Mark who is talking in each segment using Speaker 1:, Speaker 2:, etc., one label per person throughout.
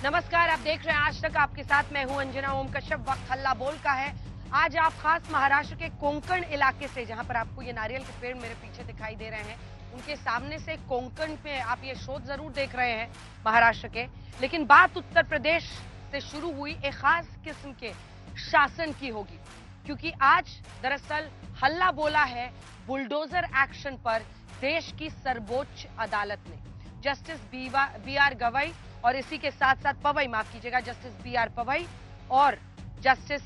Speaker 1: नमस्कार, आप देख रहे हैं आज तक। आपके साथ मैं हूं अंजना ओम कश्यप। वक्त हल्ला बोल का है। आज आप खास महाराष्ट्र के कोंकण इलाके से, जहां पर आपको ये नारियल के पेड़ मेरे पीछे दिखाई दे रहे हैं, उनके सामने से कोंकण पे आप ये शोध जरूर देख रहे हैं महाराष्ट्र के। लेकिन बात उत्तर प्रदेश से शुरू हुई एक खास किस्म के शासन की होगी, क्योंकि आज दरअसल हल्ला बोला है बुलडोजर एक्शन पर देश की सर्वोच्च अदालत ने। जस्टिस बी आर गवई और इसी के साथ साथ पवई, माफ कीजिएगा, जस्टिस बी आर पवई और जस्टिस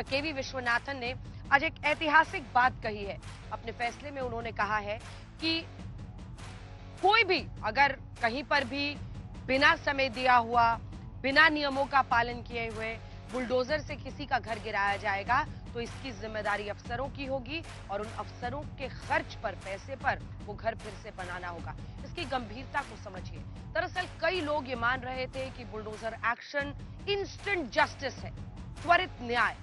Speaker 1: केवी विश्वनाथन ने आज एक ऐतिहासिक बात कही है। अपने फैसले में उन्होंने कहा है कि कोई भी अगर कहीं पर भी बिना समय दिया हुआ, बिना नियमों का पालन किए हुए बुलडोजर से किसी का घर गिराया जाएगा तो इसकी जिम्मेदारी अफसरों की होगी और उन अफसरों के खर्च पर, पैसे पर वो घर फिर से बनाना होगा। इसकी गंभीरता को समझिए। दरअसल कई लोग ये मान रहे थे कि बुलडोजर एक्शन इंस्टेंट जस्टिस है, त्वरित न्याय।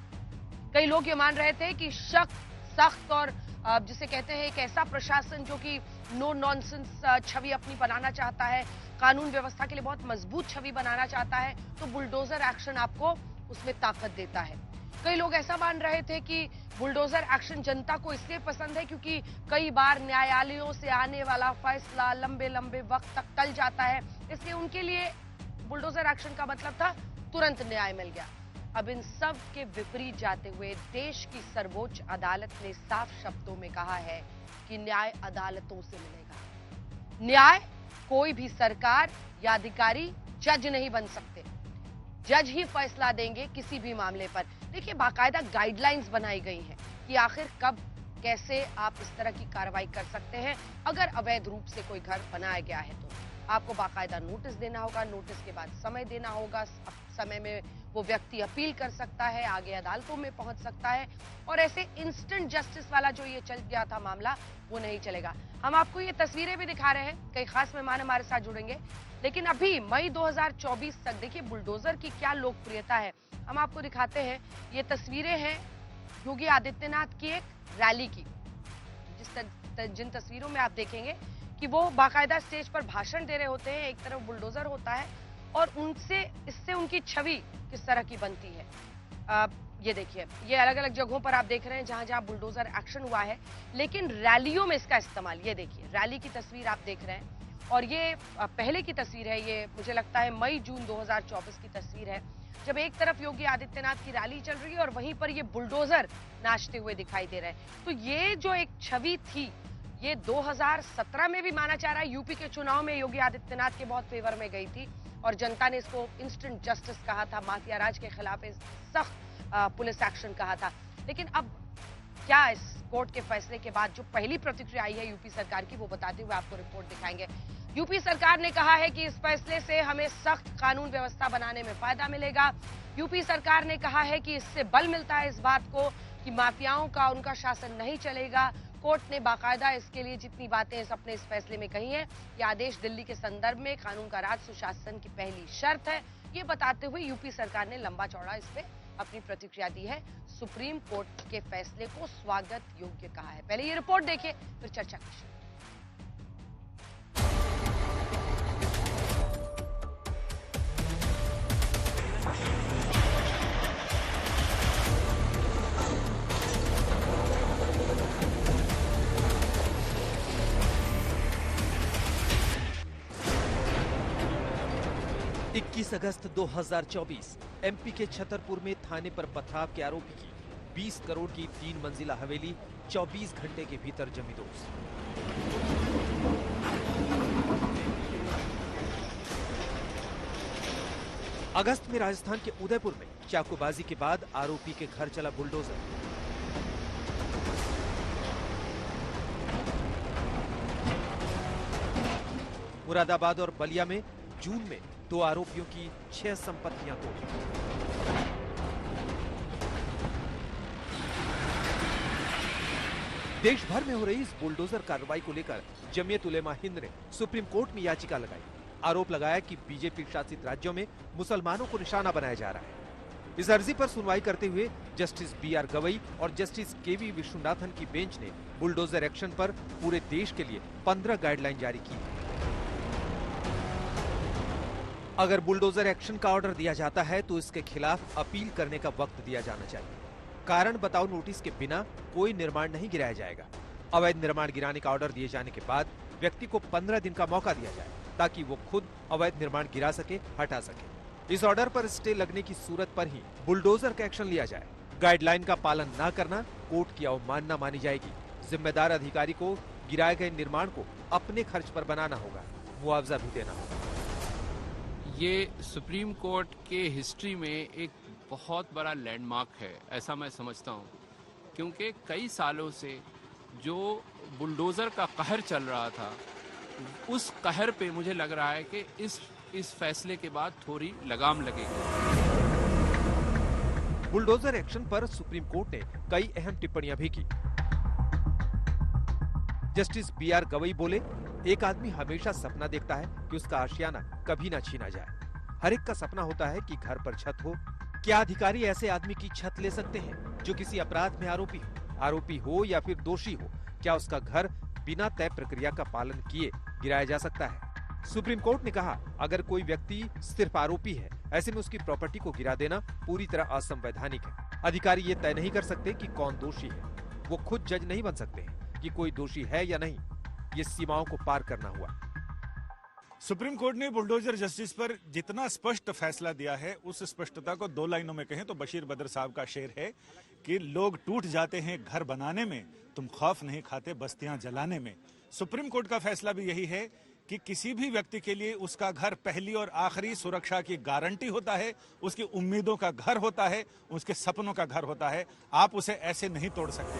Speaker 1: कई लोग ये मान रहे थे कि सख्त और जिसे कहते हैं एक ऐसा प्रशासन जो कि नो नॉनसेंस छवि अपनी बनाना चाहता है, कानून व्यवस्था के लिए बहुत मजबूत छवि बनाना चाहता है, तो बुलडोजर एक्शन आपको उसमें ताकत देता है। कई लोग ऐसा मान रहे थे कि बुलडोजर एक्शन जनता को इसलिए पसंद है क्योंकि कई बार न्यायालयों से आने वाला फैसला लंबे लंबे वक्त तक टल जाता है, इसलिए उनके लिए बुलडोजर एक्शन का मतलब था तुरंत न्याय मिल गया। अब इन सब के विपरीत जाते हुए देश की सर्वोच्च अदालत ने साफ शब्दों में कहा है कि न्याय अदालतों से मिलेगा। न्याय कोई भी सरकार या अधिकारी जज नहीं बन सकते। जज ही फैसला देंगे किसी भी मामले पर। देखिए, बाकायदा गाइडलाइंस बनाई गई हैं कि आखिर कब कैसे आप इस तरह की कार्रवाई कर सकते हैं। अगर अवैध रूप से कोई घर बनाया गया है तो आपको बाकायदा नोटिस देना होगा, नोटिस के बाद समय देना होगा। समय में वो व्यक्ति अपील कर सकता है, आगे अदालतों में पहुंच सकता है, और ऐसे इंस्टेंट जस्टिस वाला जो ये चल गया था मामला, वो नहीं चलेगा। हम आपको ये तस्वीरें भी दिखा रहे हैं, कई खास मेहमान हमारे साथ जुड़ेंगे। लेकिन अभी मई 2024 तक देखिए बुलडोजर की क्या लोकप्रियता है, हम आपको दिखाते हैं। ये तस्वीरें हैं योगी आदित्यनाथ की एक रैली की, जिन तस्वीरों में आप देखेंगे कि वो बाकायदा स्टेज पर भाषण दे रहे होते हैं, एक तरफ बुलडोजर होता है और इससे उनकी छवि किस तरह की बनती है। ये देखिए, ये अलग अलग जगहों पर आप देख रहे हैं जहां जहां बुलडोजर एक्शन हुआ है, लेकिन रैलियों में इसका इस्तेमाल, ये देखिए रैली की तस्वीर आप देख रहे हैं। और ये पहले की तस्वीर है, ये मुझे लगता है मई जून 2024 की तस्वीर है, जब एक तरफ योगी आदित्यनाथ की रैली चल रही है और वहीं पर ये बुलडोजर नाचते हुए दिखाई दे रहे हैं। तो ये जो एक छवि थी, ये 2017 में भी माना जा रहा है, यूपी के चुनाव में योगी आदित्यनाथ के बहुत फेवर में गई थी और जनता ने इसको इंस्टेंट जस्टिस कहा था, माफिया राज के खिलाफ सख्त पुलिस एक्शन कहा था। लेकिन अब क्या इस कोर्ट के फैसले के बाद जो पहली प्रतिक्रिया आई है यूपी सरकार की, वो बताते हुए आपको रिपोर्ट दिखाएंगे। यूपी सरकार ने कहा है कि इस फैसले से हमें सख्त कानून व्यवस्था बनाने में फायदा मिलेगा। यूपी सरकार ने कहा है कि इससे बल मिलता है इस बात को कि माफियाओं का उनका शासन नहीं चलेगा। कोर्ट ने बाकायदा इसके लिए जितनी बातें अपने इस फैसले में कही हैं, ये आदेश दिल्ली के संदर्भ में कानून का राज सुशासन की पहली शर्त है। ये बताते हुए यूपी सरकार ने लंबा चौड़ा इस पे अपनी प्रतिक्रिया दी है। सुप्रीम कोर्ट के फैसले को स्वागत योग्य कहा है। पहले ये रिपोर्ट देखिए, फिर चर्चा कीजिए।
Speaker 2: 21 अगस्त 2024 एमपी के छतरपुर में थाने पर पथराव के आरोपी की 20 करोड़ की 3 मंजिला हवेली 24 घंटे के भीतर जमी दोस्त। अगस्त में राजस्थान के उदयपुर में चाकूबाजी के बाद आरोपी के घर चला बुलडोजर। मुरादाबाद और बलिया में जून में 2 आरोपियों की 6 संपत्तियां तोड़ी। देश भर में हो रही इस बुलडोजर कार्रवाई को लेकर जमीयत उलेमा हिंद ने सुप्रीम कोर्ट में याचिका लगाई। आरोप लगाया कि बीजेपी शासित राज्यों में मुसलमानों को निशाना बनाया जा रहा है। इस अर्जी पर सुनवाई करते हुए जस्टिस बी.आर. गवई और जस्टिस के.वी. विश्वनाथन की बेंच ने बुलडोजर एक्शन पर पूरे देश के लिए 15 गाइडलाइन जारी की। अगर बुलडोजर एक्शन का ऑर्डर दिया जाता है तो इसके खिलाफ अपील करने का वक्त दिया जाना चाहिए। कारण बताओ नोटिस के बिना कोई निर्माण नहीं गिराया जाएगा। अवैध निर्माण गिराने का ऑर्डर दिए जाने के बाद व्यक्ति को 15 दिन का मौका दिया जाए ताकि वो खुद अवैध निर्माण गिरा सके, हटा सके। इस ऑर्डर पर स्टे लगने की सूरत पर ही बुलडोजर का एक्शन लिया जाए। गाइडलाइन का पालन न करना कोर्ट की अवमानना मानी जाएगी। जिम्मेदार अधिकारी को गिराए गए निर्माण को अपने खर्च पर बनाना होगा, मुआवजा भी देना होगा।
Speaker 3: ये सुप्रीम कोर्ट के हिस्ट्री में एक बहुत बड़ा लैंडमार्क है, ऐसा मैं समझता हूँ, क्योंकि कई सालों से जो बुलडोजर का कहर चल रहा था, उस कहर पे मुझे लग रहा है कि इस फैसले के बाद थोड़ी लगाम लगेगी।
Speaker 2: बुलडोजर एक्शन पर सुप्रीम कोर्ट ने कई अहम टिप्पणियां भी की। जस्टिस BR गवई बोले, एक आदमी हमेशा सपना देखता है कि उसका आशियाना कभी ना छीना जाए। हर एक का सपना होता है कि घर पर छत हो। क्या अधिकारी ऐसे आदमी की छत ले सकते हैं जो किसी अपराध में आरोपी हो या फिर दोषी हो? क्या उसका घर बिना तय प्रक्रिया का पालन किए गिराया जा सकता है? सुप्रीम कोर्ट ने कहा, अगर कोई व्यक्ति सिर्फ आरोपी है, ऐसे में उसकी प्रॉपर्टी को गिरा देना पूरी तरह असंवैधानिक है। अधिकारी ये तय नहीं कर सकते कि कौन दोषी है। वो खुद जज नहीं बन सकते हैं कि कोई दोषी है या नहीं। ये सीमाओं को पार करना हुआ।
Speaker 4: सुप्रीम कोर्ट ने बुलडोजर जस्टिस पर जितना स्पष्ट फैसला दिया है, उस स्पष्टता को 2 लाइनों में कहें तो बशीर बद्र साहब का शेर है कि लोग टूट जाते हैं घर बनाने में, तुम खौफ नहीं खाते बस्तियां जलाने में। सुप्रीम कोर्ट का फैसला भी यही है कि किसी भी व्यक्ति के लिए उसका घर पहली और आखिरी सुरक्षा की गारंटी होता है, उसकी उम्मीदों का घर होता है, उसके सपनों का घर होता है। आप उसे ऐसे नहीं तोड़ सकते।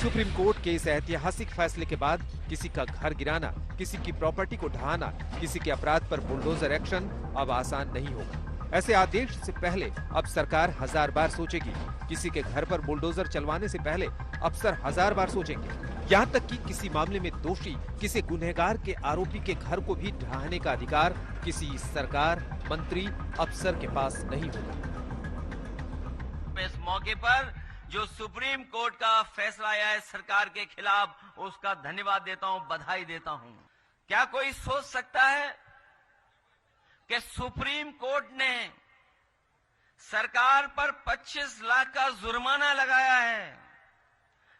Speaker 2: सुप्रीम कोर्ट के इस ऐतिहासिक फैसले के बाद किसी का घर गिराना, किसी की प्रॉपर्टी को ढहाना, किसी के अपराध पर बुलडोजर एक्शन अब आसान नहीं होगा। ऐसे आदेश से पहले अब सरकार 1000 बार सोचेगी। किसी के घर पर बुलडोजर चलवाने से पहले अफसर 1000 बार सोचेंगे। यहाँ तक कि किसी मामले में दोषी, किसी गुनहगार के आरोपी के घर को भी ढहाने का अधिकार किसी सरकार, मंत्री, अफसर के पास नहीं होगा।
Speaker 5: इस मौके पर जो सुप्रीम कोर्ट का फैसला आया है सरकार के खिलाफ, उसका धन्यवाद देता हूं, बधाई देता हूं। क्या कोई सोच सकता है कि सुप्रीम कोर्ट ने सरकार पर 25 लाख का जुर्माना लगाया है?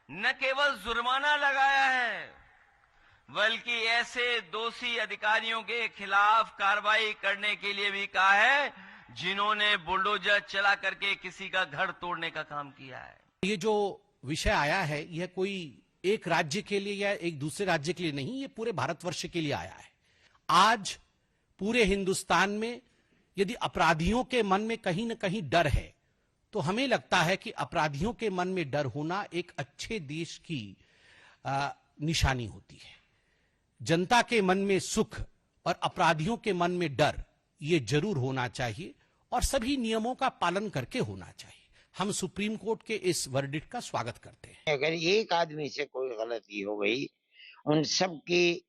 Speaker 5: न केवल जुर्माना लगाया है, बल्कि ऐसे दोषी अधिकारियों के खिलाफ कार्रवाई करने के लिए भी कहा है जिन्होंने बुलडोजर चला करके किसी का घर तोड़ने का काम किया है।
Speaker 6: ये जो विषय आया है, यह कोई एक राज्य के लिए या एक दूसरे राज्य के लिए नहीं, ये पूरे भारतवर्ष के लिए आया है। आज पूरे हिंदुस्तान में यदि अपराधियों के मन में कहीं न कहीं डर है, तो हमें लगता है कि अपराधियों के मन में डर होना एक अच्छे देश की निशानी होती है। जनता के मन में सुख और अपराधियों के मन में डर, ये जरूर होना चाहिए और सभी नियमों का पालन करके होना चाहिए। हम सुप्रीम कोर्ट के इस वर्डिक्ट का स्वागत करते हैं।
Speaker 7: अगर एक आदमी से कोई गलती हो गई, उन सब की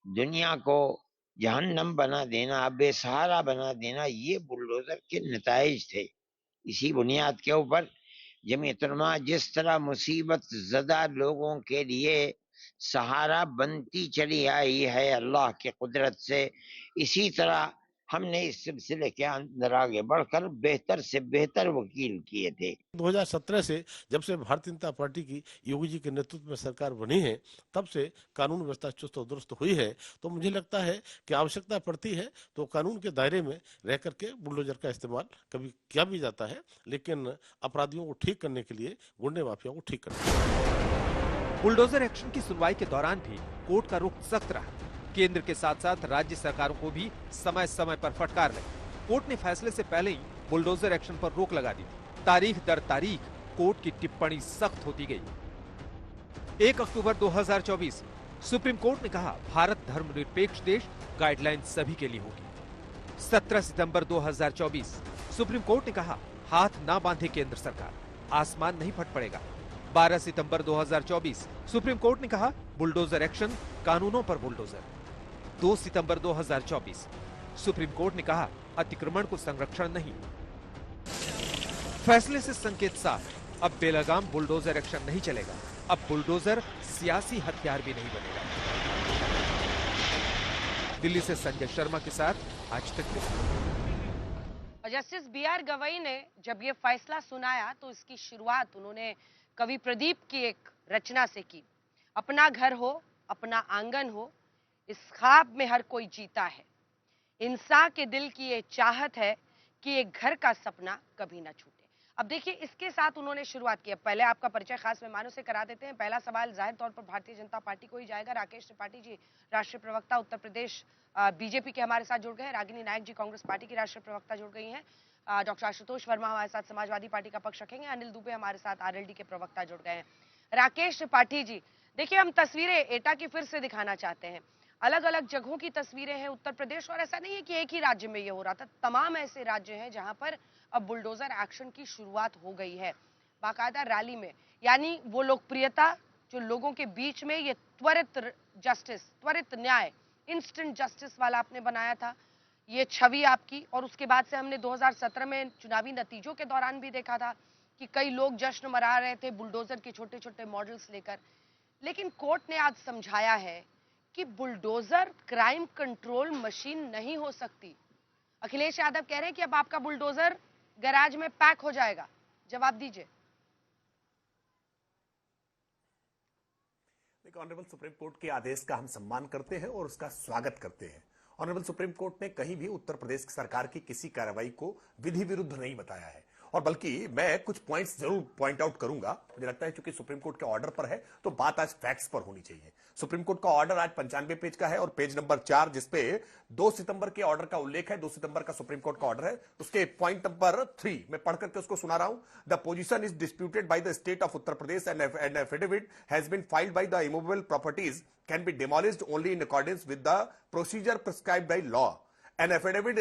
Speaker 7: दुनिया को जहन्नम बना देना, बेसहारा बना देना, ये बुलडोजर के नताइज थे। इसी बुनियाद के ऊपर जमीयत उलमा जिस तरह मुसीबत ज़दा लोगों के लिए सहारा बनती चली आई है अल्लाह की कुदरत से, इसी तरह हमने इस सिलसिले के अंदर आगे बढ़कर बेहतर से बेहतर वकील किए थे।
Speaker 8: 2017 से जब से भारतीय जनता पार्टी की योगी जी के नेतृत्व में सरकार बनी है, तब से कानून व्यवस्था चुस्त और दुरुस्त हुई है। तो मुझे लगता है कि आवश्यकता पड़ती है तो कानून के दायरे में रह करके बुलडोजर का इस्तेमाल कभी किया भी जाता है, लेकिन अपराधियों को ठीक करने के लिए, गुंडे माफिया को ठीक करने के लिए।
Speaker 2: बुलडोजर एक्शन की सुनवाई के दौरान भी कोर्ट का रुख सख्त रहा। केंद्र के साथ साथ राज्य सरकारों को भी समय समय पर फटकार लगी। कोर्ट ने फैसले से पहले ही बुलडोजर एक्शन पर रोक लगा दी थी। तारीख दर तारीख कोर्ट की टिप्पणी सख्त होती गई। 1 अक्टूबर 2024 सुप्रीम कोर्ट ने कहा, भारत धर्मनिरपेक्ष देश, गाइडलाइन सभी के लिए होगी। 17 सितंबर 2024 सुप्रीम कोर्ट ने कहा, हाथ ना बांधे केंद्र सरकार, आसमान नहीं फट पड़ेगा। 12 सितंबर 2024 सुप्रीम कोर्ट ने कहा, बुलडोजर एक्शन, कानूनों पर बुलडोजर। 2 सितंबर 2024 सुप्रीम कोर्ट ने कहा, अतिक्रमण को संरक्षण नहीं। फैसले से संकेत साफ, अब बेलगाम बुलडोजर एक्शन नहीं चलेगा। अब बुलडोजर सियासी हथियार भी नहीं बनेगा। दिल्ली से संजय शर्मा के साथ आज तक की रिपोर्ट।
Speaker 1: और जस्टिस बी.आर. गवई ने जब ये फैसला सुनाया तो इसकी शुरुआत उन्होंने कवि प्रदीप की एक रचना से की। अपना घर हो, अपना आंगन हो, इस ख्वाब में हर कोई जीता है। इंसान के दिल की ये चाहत है कि एक घर का सपना कभी ना छूटे। अब देखिए, इसके साथ उन्होंने शुरुआत की। पहले आपका परिचय खास मेहमानों से करा देते हैं। पहला सवाल जाहिर तौर पर भारतीय जनता पार्टी को ही जाएगा। राकेश त्रिपाठी जी, राष्ट्रीय प्रवक्ता उत्तर प्रदेश बीजेपी के हमारे साथ जुड़ गए हैं। रागिनी नायक जी, कांग्रेस पार्टी की राष्ट्रीय प्रवक्ता जुड़ गई हैं। डॉक्टर आशुतोष वर्मा हमारे साथ समाजवादी पार्टी का पक्ष रखेंगे। अनिल दुबे हमारे साथ आरएलडी के प्रवक्ता जुड़ गए हैं। राकेश त्रिपाठी जी, देखिए, हम तस्वीरें एटा की फिर से दिखाना चाहते हैं। अलग अलग जगहों की तस्वीरें हैं उत्तर प्रदेश, और ऐसा नहीं है कि एक ही राज्य में ये हो रहा था। तमाम ऐसे राज्य हैं जहां पर अब बुलडोजर एक्शन की शुरुआत हो गई है, बाकायदा रैली में। यानी वो लोकप्रियता जो लोगों के बीच में ये त्वरित जस्टिस, त्वरित न्याय, इंस्टेंट जस्टिस वाला आपने बनाया था, ये छवि आपकी। और उसके बाद से हमने 2017 में चुनावी नतीजों के दौरान भी देखा था कि कई लोग जश्न मना रहे थे बुलडोजर के छोटे छोटे मॉडल्स लेकर। लेकिन कोर्ट ने आज समझाया है कि बुलडोजर क्राइम कंट्रोल मशीन नहीं हो सकती। अखिलेश यादव कह रहे हैं कि अब आपका बुलडोजर गैराज में पैक हो जाएगा। जवाब दीजिए।
Speaker 9: ऑनरेबल सुप्रीम कोर्ट के आदेश का हम सम्मान करते हैं और उसका स्वागत करते हैं। ऑनरेबल सुप्रीम कोर्ट ने कहीं भी उत्तर प्रदेश सरकार की किसी कार्रवाई को विधि विरुद्ध नहीं बताया है, और बल्कि मैं कुछ पॉइंट्स जरूर पॉइंट आउट करूंगा। मुझे लगता है क्योंकि सुप्रीम कोर्ट के ऑर्डर पर है तो बात आज फैक्ट्स पर होनी चाहिए। सुप्रीम कोर्ट का ऑर्डर आज 95 पेज का है और पेज नंबर 4 जिसपे 2 सितंबर के ऑर्डर का उल्लेख है, 2 सितंबर का सुप्रीम कोर्ट का ऑर्डर है, उसके पॉइंट नंबर 3 मैं पढ़ करके उसको सुना रहा हूं। The position is disputed by the state of Uttar Pradesh and affidavit has been filed by the immovable properties can be demolished only in accordance with the procedure prescribed by law. An affidavit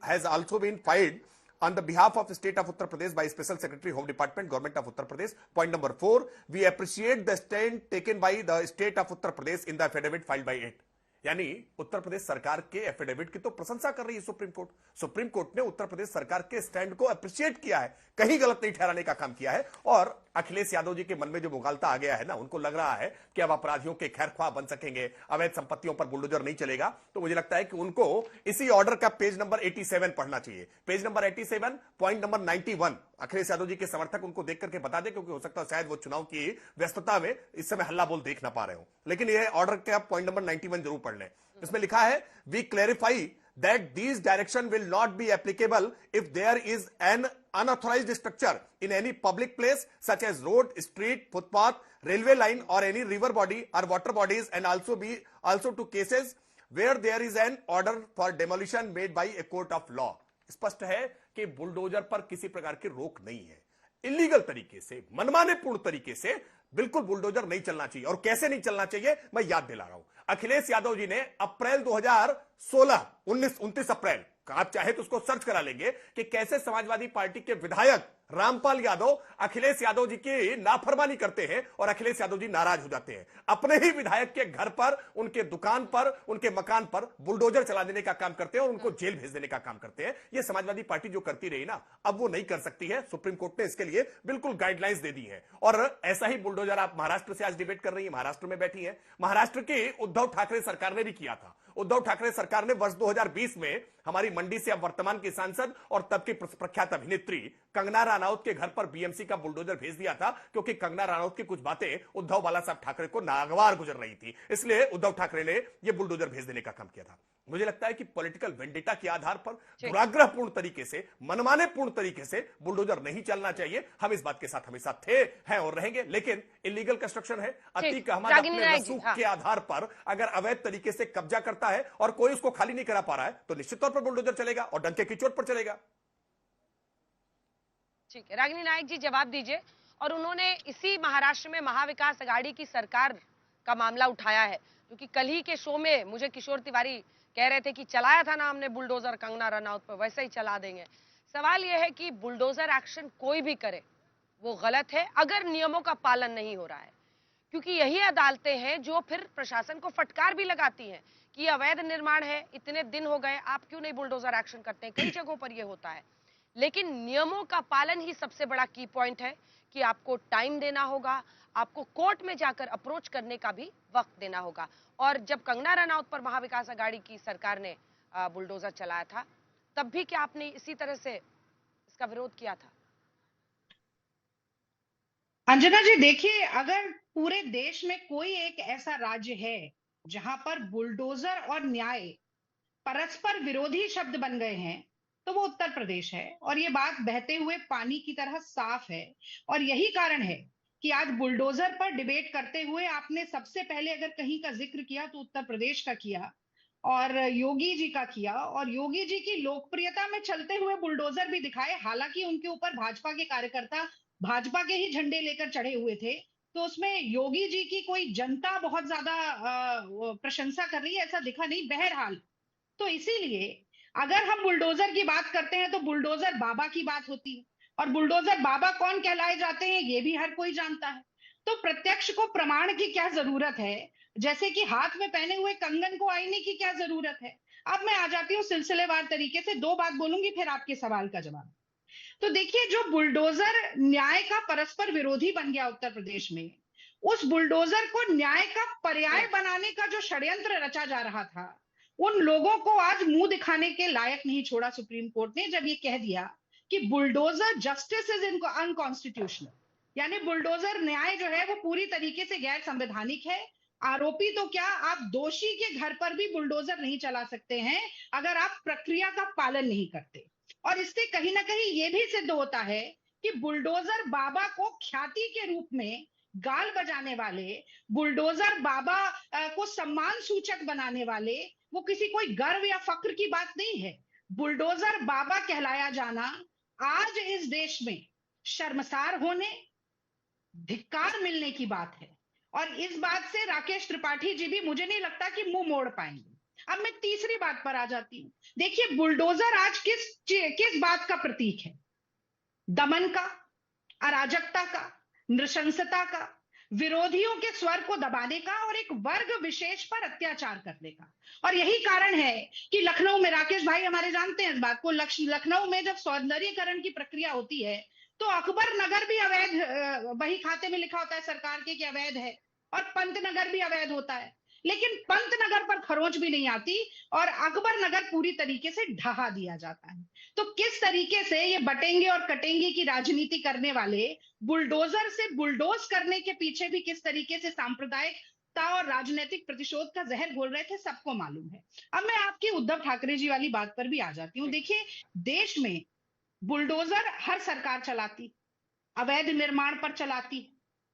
Speaker 9: has also been filed on the behalf of the state of Uttar Pradesh by Special Secretary Home Department, Government of Uttar Pradesh. Point number 4, we appreciate the stand taken by the state of Uttar Pradesh in the affidavit filed by it. यानी उत्तर प्रदेश सरकार के affidavit की तो प्रशंसा कर रही है supreme court. Supreme court ने उत्तर प्रदेश सरकार के स्टैंड को अप्रिशिएट किया है, कहीं गलत नहीं ठहराने का काम किया है। और अखिलेश यादव जी के मन में जो मुगालता आ गया है ना, उनको लग रहा है कि अब अपराधियों के खैरख्वाह बन सकेंगे, अवैध संपत्तियों पर बुलडोजर नहीं चलेगा, तो मुझे लगता है कि उनको इसी ऑर्डर का पेज नंबर 87 पढ़ना चाहिए। Page number 87 point number 91 Akhilesh Yadav ji के समर्थक उनको देख करके बता दे, क्योंकि हो सकता है शायद वो चुनाव की व्यस्तता में इस समय हल्ला बोल देख ना पा रहे हो, लेकिन ये ऑर्डर का पॉइंट नंबर 91 जरूर पढ़ लें। इसमें लिखा है, we clarify that these direction will not be applicable if there is an unauthorized structure in any public place such as road, street, footpath, railway line or any river body or water bodies, and also to cases where there is an order for demolition made by a court of law। स्पष्ट है कि bulldozer पर किसी प्रकार की रोक नहीं है। इलीगल तरीके से, मनमाने पूर्ण तरीके से बिल्कुल बुलडोजर नहीं चलना चाहिए। और कैसे नहीं चलना चाहिए मैं याद दिला रहा हूं। अखिलेश यादव जी ने अप्रैल 2016 29 अप्रैल, आप चाहे तो उसको सर्च करा लेंगे कि कैसे समाजवादी पार्टी के विधायक रामपाल यादव अखिलेश यादव जी की नाफरमानी करते हैं और अखिलेश यादव जी नाराज हो जाते हैं। अपने ही विधायक के घर पर, उनके दुकान पर, उनके मकान पर बुलडोजर चला देने का काम करते हैं और उनको जेल भेज देने का काम करते हैं। यह समाजवादी पार्टी जो करती रही ना, अब वो नहीं कर सकती है। सुप्रीम कोर्ट ने इसके लिए बिल्कुल गाइडलाइंस दे दी है। और ऐसा ही बुलडोजर आप महाराष्ट्र से आज डिबेट कर रही है, महाराष्ट्र में बैठी है। महाराष्ट्र की उद्धव ठाकरे सरकार ने भी किया था। उद्धव ठाकरे सरकार ने वर्ष 2020 में हमारी मंडी से अब वर्तमान की सांसद और तब की प्रख्यात अभिनेत्री कंगना रनौत के घर पर बीएमसी का बुलडोजर भेज दिया था, क्योंकि कंगना रनौत की कुछ बातें उद्धव बाला साहब ठाकरे को नागवार गुजर रही थी। इसलिए उद्धव ठाकरे ने यह बुलडोजर भेज देने का काम किया था। मुझे लगता है कि पॉलिटिकल वेंडेटा के आधार पर दुराग्रहपूर्ण तरीके से, मनमाने पूर्ण तरीके से बुलडोजर नहीं चलना चाहिए। हम इस बात के साथ हमेशा थे, हैं और रहेंगे। लेकिन इलीगल कंस्ट्रक्शन है, अतीक अहमद अपने रसूख के आधार पर अगर अवैध तरीके से कब्जा करता है और कोई उसको खाली नहीं करा पा रहा है, तो निश्चित तौर पर बुलडोजर चलेगा और डंके की चोट पर चलेगा।
Speaker 1: ठीक है, रागिनी नायक जी जवाब दीजिए। और उन्होंने इसी महाराष्ट्र में महाविकास अघाड़ी की सरकार का मामला उठाया है, क्योंकि कल ही के शो में मुझे किशोर तिवारी कह रहे थे कि चलाया था ना हमने बुलडोजर कंगना रनौत पर, वैसे ही चला देंगे। सवाल यह है कि बुलडोजर एक्शन कोई भी करे वो गलत है अगर नियमों का पालन नहीं हो रहा है, क्योंकि यही अदालतें हैं जो फिर प्रशासन को फटकार भी लगाती हैं कि अवैध निर्माण है, इतने दिन हो गए, आप क्यों नहीं बुलडोजर एक्शन करते हैं। कई जगहों पर यह होता है। लेकिन नियमों का पालन ही सबसे बड़ा की पॉइंट है कि आपको टाइम देना होगा, आपको कोर्ट में जाकर अप्रोच करने का भी वक्त देना होगा। और जब कंगना रनौत पर महाविकास अघाड़ी की सरकार ने बुलडोजर चलाया था, तब भी क्या आपने इसी तरह से इसका विरोध किया था?
Speaker 10: अंजना जी देखिए, अगर पूरे देश में कोई एक ऐसा राज्य है जहां पर बुलडोजर और न्याय परस्पर विरोधी शब्द बन गए हैं, तो वो उत्तर प्रदेश है। और ये बात बहते हुए पानी की तरह साफ है। और यही कारण है कि आज बुलडोजर पर डिबेट करते हुए आपने सबसे पहले अगर कहीं का जिक्र किया तो उत्तर प्रदेश का किया और योगी जी का किया। और योगी जी की लोकप्रियता में चलते हुए बुलडोजर भी दिखाए, हालांकि उनके ऊपर भाजपा के कार्यकर्ता भाजपा के ही झंडे लेकर चढ़े हुए थे। तो उसमें योगी जी की कोई जनता बहुत ज्यादा प्रशंसा कर रही है ऐसा दिखा नहीं। बहरहाल, तो इसीलिए अगर हम बुलडोजर की बात करते हैं तो बुलडोजर बाबा की बात होती है। और बुलडोजर बाबा कौन कहलाए जाते हैं ये भी हर कोई जानता है। तो प्रत्यक्ष को प्रमाण की क्या जरूरत है, जैसे कि हाथ में पहने हुए कंगन को आईने की क्या जरूरत है। अब मैं आ जाती हूँ सिलसिलेवार तरीके से, दो बात बोलूंगी फिर आपके सवाल का जवाब। तो देखिए, जो बुलडोजर न्याय का परस्पर विरोधी बन गया उत्तर प्रदेश में, उस बुलडोजर को न्याय का पर्याय बनाने का जो षड्यंत्र रचा जा रहा था, उन लोगों को आज मुंह दिखाने के लायक नहीं छोड़ा सुप्रीम कोर्ट ने, जब ये कह दिया कि बुलडोजर जस्टिस इज अनकॉन्स्टिट्यूशनल। यानी बुलडोजर न्याय जो है वो पूरी तरीके से गैर संवैधानिक है। आरोपी तो क्या, आप दोषी के घर पर भी बुलडोजर नहीं चला सकते हैं अगर आप प्रक्रिया का पालन नहीं करते। और इससे कहीं ना कहीं ये भी सिद्ध होता है कि बुलडोजर बाबा को ख्याति के रूप में गाल बजाने वाले, बुलडोजर बाबा को सम्मान सूचक बनाने वाले, वो किसी कोई गर्व या फक्र की बात नहीं है। बुलडोजर बाबा कहलाया जाना आज इस देश में शर्मसार होने, धिक्कार मिलने की बात है। और इस बात से राकेश त्रिपाठी जी भी मुझे नहीं लगता कि मुंह मोड़ पाएंगे। अब मैं तीसरी बात पर आ जाती हूँ। देखिए, बुलडोजर आज किस बात का प्रतीक है? दमन का, अराजकता का, नृशंसता का, विरोधियों के स्वर को दबाने का और एक वर्ग विशेष पर अत्याचार करने का। और यही कारण है कि लखनऊ में, राकेश भाई हमारे जानते हैं इस बात को, लखनऊ में जब सौंदर्यीकरण की प्रक्रिया होती है तो अकबर नगर भी अवैध, वही खाते में लिखा होता है सरकार के कि अवैध है, और पंत नगर भी अवैध होता है। लेकिन पंत नगर पर खरोंच भी नहीं आती और अकबर नगर पूरी तरीके से ढहा दिया जाता है। तो किस तरीके से ये बटेंगे और कटेंगे की राजनीति करने वाले बुलडोजर से बुलडोज करने के पीछे भी किस तरीके से सांप्रदायिकता और राजनीतिक प्रतिशोध का जहर घोल रहे थे, सबको मालूम है। अब मैं आपकी उद्धव ठाकरे जी वाली बात पर भी आ जाती हूँ। देखिए, देश में बुलडोजर हर सरकार चलाती, अवैध निर्माण पर चलाती,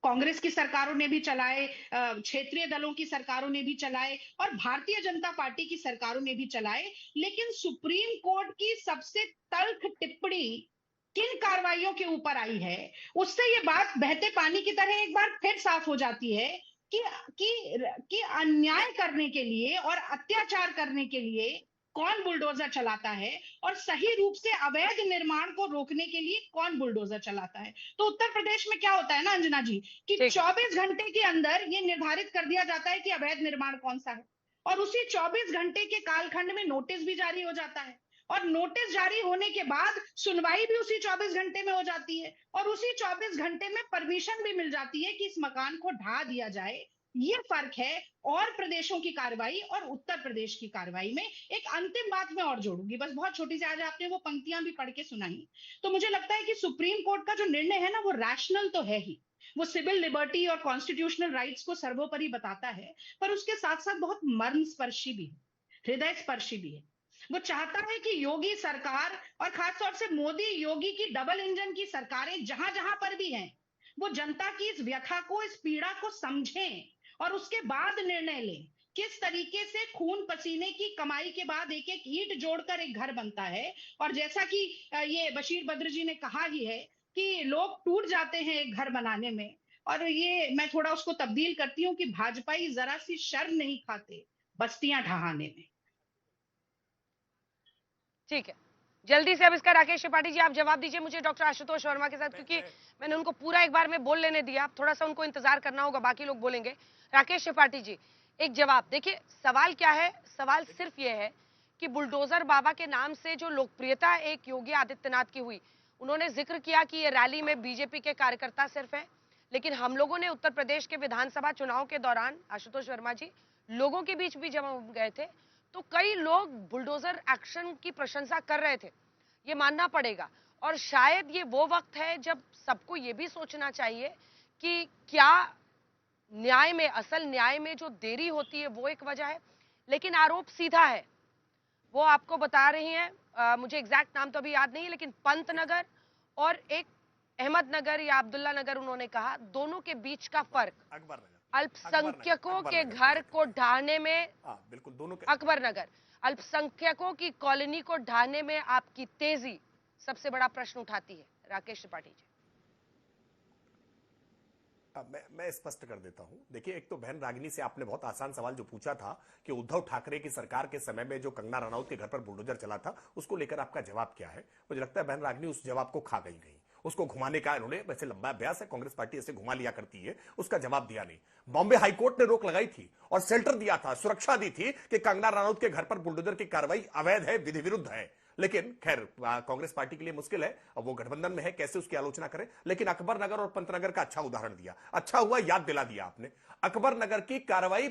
Speaker 10: कांग्रेस की सरकारों ने भी चलाए, क्षेत्रीय दलों की सरकारों ने भी चलाए और भारतीय जनता पार्टी की सरकारों ने भी चलाए। लेकिन सुप्रीम कोर्ट की सबसे तल्ख टिप्पणी किन कार्रवाइयों के ऊपर आई है, उससे ये बात बहते पानी की तरह एक बार फिर साफ हो जाती है कि अन्याय करने के लिए और अत्याचार करने के लिए कौन बुलडोजर चलाता है और सही रूप से अवैध निर्माण को रोकने के लिए कौन बुलडोजर चलाता है। तो उत्तर प्रदेश में क्या होता है ना अंजना जी, कि 24 घंटे के अंदर ये निर्धारित कर दिया जाता है कि अवैध निर्माण कौन सा है, और उसी 24 घंटे के कालखंड में नोटिस भी जारी हो जाता है, और नोटिस जारी होने के बाद सुनवाई भी उसी 24 घंटे में हो जाती है, और उसी 24 घंटे में परमिशन भी मिल जाती है कि इस मकान को ढा दिया जाए। ये फर्क है और प्रदेशों की कार्रवाई और उत्तर प्रदेश की कार्रवाई में। एक अंतिम बात मैं और जोड़ूंगी, बस बहुत छोटी सी, आज आपने वो पंक्तियां भी पढ़ के सुनाई, तो मुझे लगता है कि सुप्रीम कोर्ट का जो निर्णय है ना, वो रैशनल तो है ही, वो सिविल लिबर्टी और कॉन्स्टिट्यूशनल राइट्स को सर्वोपरि बताता है, पर उसके साथ साथ बहुत मर्मस्पर्शी भी है, हृदय स्पर्शी भी है। वो चाहता है कि योगी सरकार और खासतौर से मोदी योगी की डबल इंजन की सरकारें जहां जहां पर भी हैं, वो जनता की इस व्यथा को, इस पीड़ा को समझें और उसके बाद निर्णय लें। किस तरीके से खून पसीने की कमाई के बाद एक एक ईंट जोड़कर एक घर बनता है, और जैसा कि ये बशीर बद्र जी ने कहा ही है कि लोग टूट जाते हैं एक घर बनाने में, और ये मैं थोड़ा उसको तब्दील करती हूँ कि भाजपाई जरा सी शर्म नहीं खाते बस्तियां ढहाने में।
Speaker 1: ठीक है, जल्दी से अब इसका राकेश त्रिपाठी जी आप जवाब दीजिए मुझे डॉक्टर आशुतोष वर्मा के साथ, क्योंकि मैंने उनको पूरा एक बार में बोल लेने दिया, थोड़ा सा उनको इंतजार करना होगा, बाकी लोग बोलेंगे। राकेश त्रिपाठी जी, एक जवाब। देखिए, सवाल क्या है? सवाल सिर्फ ये है कि बुलडोजर बाबा के नाम से जो लोकप्रियता एक योगी आदित्यनाथ की हुई, उन्होंने जिक्र किया कि ये रैली में बीजेपी के कार्यकर्ता सिर्फ हैं, लेकिन हम लोगों ने उत्तर प्रदेश के विधानसभा चुनाव के दौरान, आशुतोष वर्मा जी, लोगों के बीच भी जब हम गए थे तो कई लोग बुलडोजर एक्शन की प्रशंसा कर रहे थे, ये मानना पड़ेगा। और शायद ये वो वक्त है जब सबको ये भी सोचना चाहिए कि क्या न्याय में, असल न्याय में जो देरी होती है वो एक वजह है, लेकिन आरोप सीधा है। वो आपको बता रही हैं, मुझे एग्जैक्ट नाम तो अभी याद नहीं है, लेकिन पंतनगर और एक अहमदनगर या अब्दुल्ला नगर उन्होंने कहा, दोनों के बीच का फर्क
Speaker 9: अकबर नगर,
Speaker 1: अल्पसंख्यकों के घर को ढाने में,
Speaker 9: बिल्कुल दोनों के,
Speaker 1: अकबर नगर, अल्पसंख्यकों की कॉलोनी को ढाने में आपकी तेजी सबसे बड़ा प्रश्न उठाती है। राकेश त्रिपाठी जी,
Speaker 9: मैं स्पष्ट कर देता हूं। देखिए, एक तो बहन रागिनी से आपने बहुत आसान सवाल जो पूछा था कि उद्धव ठाकरे की सरकार के समय में जो कंगना रनौत के घर पर बुलडोजर चला था, उसको लेकर आपका जवाब क्या है। मुझे लगता है बहन रागिनी उस जवाब को खा गई नहीं, उसको घुमाने का इन्होंने, वैसे लंबा अभ्यास है, कांग्रेस पार्टी ऐसे घुमा लिया करती है, उसका जवाब दिया नहीं। बॉम्बे हाईकोर्ट ने रोक लगाई थी और शेल्टर दिया था, सुरक्षा दी थी कि कंगना रनौत के घर पर बुलडोजर की कार्रवाई अवैध है, विधि विरुद्ध है। लेकिन खैर कांग्रेस पार्टी के लिए मुश्किल है, अब वो गठबंधन में है, कैसे उसकी आलोचना करें। लेकिन अकबर नगर और पंतनगर का अच्छा उदाहरण दिया, अच्छा हुआ याद दिला दिया आपने। अकबर नगर की कार्रवाई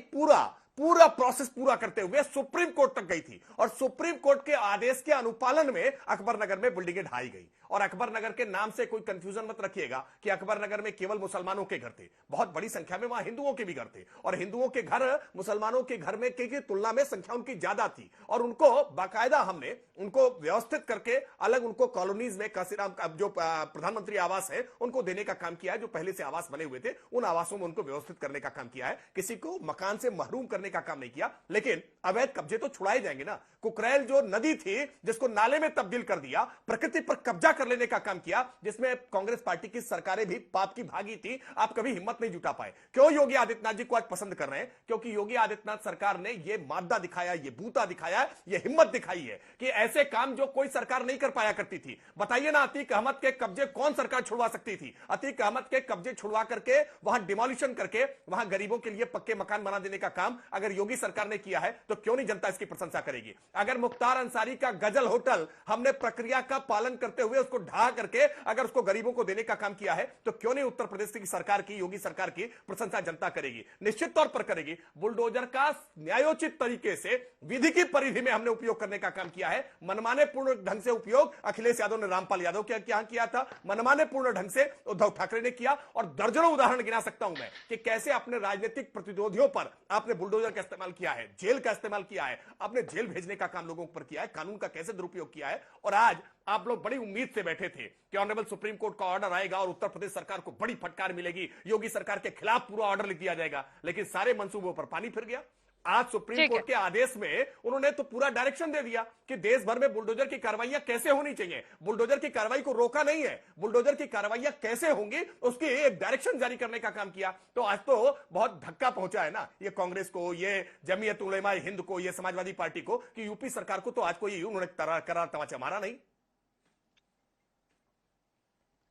Speaker 9: पूरा प्रोसेस पूरा करते हुए सुप्रीम कोर्ट तक गई थी और सुप्रीम कोर्ट के आदेश के अनुपालन में अकबर नगर में बिल्डिंगें ढाई गई। और अकबर नगर के नाम से कोई कंफ्यूजन मत रखिएगा कि अकबर नगर में केवल मुसलमानों के घर थे, बहुत बड़ी संख्या में वहां हिंदुओं के भी घर थे, और हिंदुओं के घर मुसलमानों के घर में की तुलना में संख्या उनकी ज्यादा थी। और उनको बाकायदा हमने उनको व्यवस्थित करके अलग उनको कॉलोनीज में, काशीराम जो प्रधानमंत्री आवास है उनको देने का काम किया है, जो पहले से आवास बने हुए थे उन आवासों में उनको व्यवस्थित करने का काम किया है, किसी को मकान से महरूम करने का काम नहीं किया। लेकिन अवैध कब्जे तो छुड़ाए जाएंगे ना। कुकरेल जो नदी थी जिसको नाले में तब्दील कर दिया, प्रकृति पर कब्जा कर लेने का काम किया, जिसमें कांग्रेस पार्टी की सरकारें भी पाप की भागी थी, आप कभी हिम्मत नहीं जुटा पाए। क्यों योगी आदित्यनाथ जी को आज पसंद कर रहे हैं? क्योंकि योगी आदित्यनाथ सरकार ने यह मादा दिखाया, यह बूता दिखाया, यह हिम्मत दिखाई है कि ऐसे काम जो कोई सरकार नहीं कर पाया करती थी। बताइए ना, अतीक अहमद के कब्जे कौन सरकार छुड़वा सकती थी? अतीक अहमद के कब्जे छुड़वा करके वहां डिमोलिशन करके वहां गरीबों के लिए पक्के मकान बना देने का काम अगर योगी सरकार ने किया है तो क्यों नहीं जनता इसकी प्रशंसा करेगी? अगर मुख्तार अंसारी का गजल होटल हमने प्रक्रिया का पालन करते हुए उसको ढा करके अगर उसको गरीबों को देने का काम किया है तो क्यों नहीं उत्तर प्रदेश की सरकार की, योगी सरकार की प्रशंसा जनता करेगी? निश्चित तौर पर करेगी। बुलडोजर का न्यायोचित तरीके से विधि की परिधि में हमने उपयोग करने का काम किया है। मनमाने पूर्ण ढंग से उपयोग अखिलेश यादव ने रामपाल यादव के यहां किया था, मनमाने पूर्ण ढंग से उद्धव ठाकरे ने किया, और दर्जनों उदाहरण गिना सकता हूं मैं कि कैसे अपने राजनीतिक प्रतिद्वंदियों पर आपने बुलडोजर का इस्तेमाल किया है, जेल का इस्तेमाल किया है, आपने जेल भेजने का काम लोगों पर किया है, कानून का कैसे दुरुपयोग किया है। और आज आप लोग बड़ी उम्मीद से बैठे थे कि ऑनरेबल सुप्रीम कोर्ट का ऑर्डर आएगा और उत्तर प्रदेश सरकार को बड़ी फटकार मिलेगी, योगी सरकार के खिलाफ पूरा ऑर्डर लिख दिया जाएगा, लेकिन सारे मंसूबों पर पानी फिर गया। आज सुप्रीम कोर्ट के आदेश में उन्होंने तो पूरा डायरेक्शन दे दिया कि देश भर में बुलडोजर की कार्रवाइयां कैसे होनी चाहिए। बुलडोजर की कार्रवाई को रोका नहीं है, बुलडोजर की कार्रवाइयां कैसे होंगी उसकी एक डायरेक्शन जारी करने का काम किया। तो आज तो बहुत धक्का पहुंचा है ना ये कांग्रेस को, ये जमीयत उलेमा हिंद को, ये समाजवादी पार्टी को, कि यूपी सरकार को तो आज कोई उन्होंने करार तमाचा मारा नहीं।